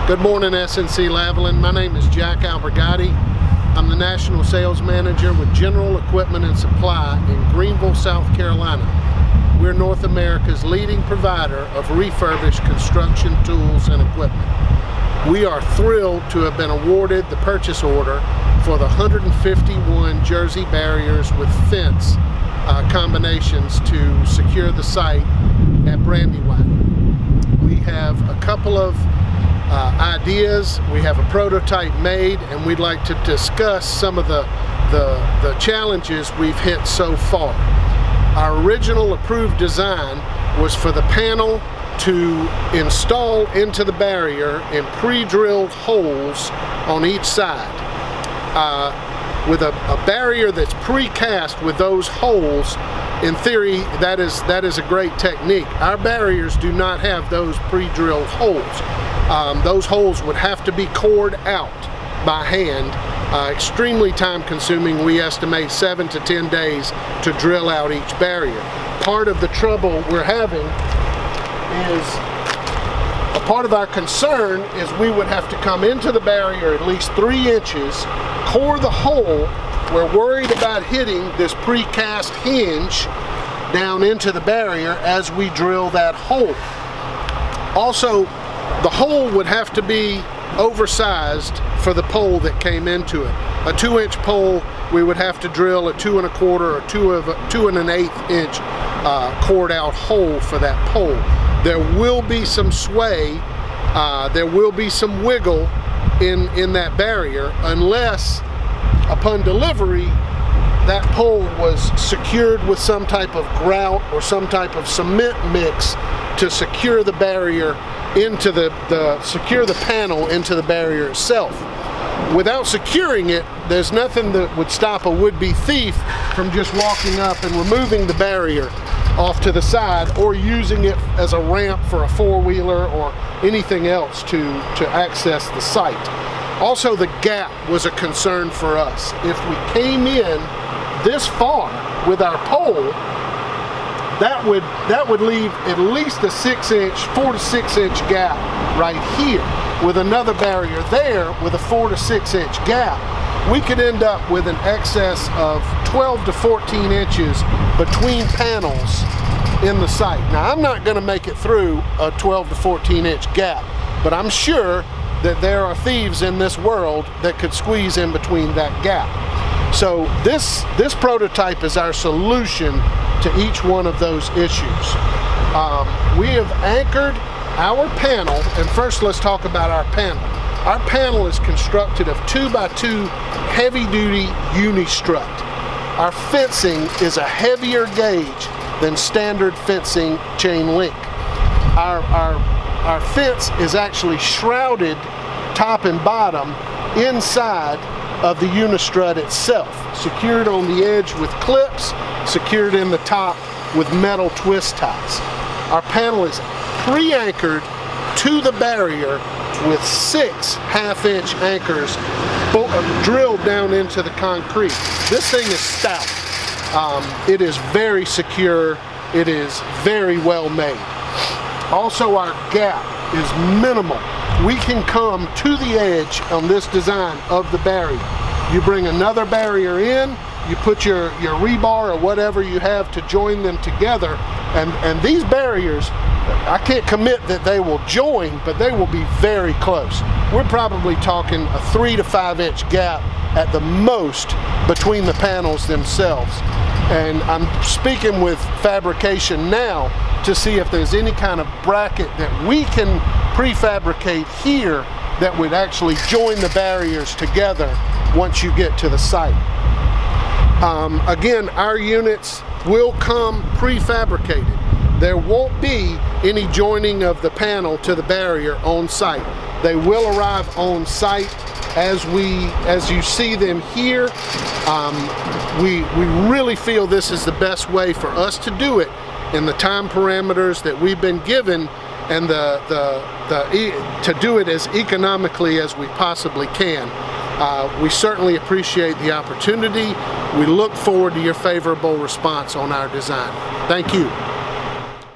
Good morning, SNC Lavalin. My name is Jack Albergati. I'm the National Sales Manager with General Equipment and Supply in Greenville, South Carolina. We're North America's leading provider of refurbished construction tools and equipment. We are thrilled to have been awarded the purchase order for the 151 Jersey barriers with fence combinations to secure the site at Brandywine. We have a couple of ideas. We have a prototype made, and we'd like to discuss some of the challenges we've hit so far. Our original approved design was for the panel to install into the barrier in pre-drilled holes on each side. With a barrier that's precast with those holes, in theory, that is a great technique. Our barriers do not have those pre-drilled holes. Those holes would have to be cored out by hand. Extremely time consuming. We estimate 7 to 10 days to drill out each barrier. Part of the trouble we're having is, a part of our concern is we would have to come into the barrier at least 3 inches, core the hole. We're worried about hitting this precast hinge down into the barrier as we drill that hole. Also, the hole would have to be oversized for the pole that came into it. A 2-inch pole, we would have to drill a 2 1/4 or 2 1/8 inch cored out hole for that pole. There will be some sway, there will be some wiggle in that barrier unless upon delivery that pole was secured with some type of grout or some type of cement mix to secure the barrier into secure the panel into the barrier itself. Without securing it, there's nothing that would stop a would-be thief from just walking up and removing the barrier off to the side or using it as a ramp for a four-wheeler or anything else to access the site. Also, the gap was a concern for us. If we came in this far with our pole, that would leave at least a 4 to 6 inch gap right here. With another barrier there with a 4 to 6 inch gap, we could end up with an excess of 12 to 14 inches between panels in the site. Now, I'm not going to make it through a 12 to 14 inch gap, but I'm sure that there are thieves in this world that could squeeze in between that gap. So this prototype is our solution to each one of those issues. We have anchored our panel, and first let's talk about our panel. Our panel is constructed of 2x2 heavy-duty uni-strut. Our fencing is a heavier gauge than standard fencing chain link. Our fence is actually shrouded top and bottom inside of the unistrut itself, secured on the edge with clips, secured in the top with metal twist ties. Our panel is pre-anchored to the barrier with 6 half-inch anchors drilled down into the concrete. This thing is stout. It is very secure. It is very well made. Also, our gap is minimal. We can come to the edge on this design of the barrier. You bring another barrier in, you put your rebar or whatever you have to join them together, and these barriers, I can't commit that they will join, but they will be very close. We're probably talking a 3 to 5 inch gap at the most between the panels themselves. And I'm speaking with fabrication now to see if there's any kind of bracket that we can prefabricate here that would actually join the barriers together once you get to the site. Again, our units will come prefabricated. There won't be any joining of the panel to the barrier on site. They will arrive on site as you see them here. We really feel this is the best way for us to do it in the time parameters that we've been given, and to do it as economically as we possibly can. We certainly appreciate the opportunity. We look forward to your favorable response on our design. Thank you.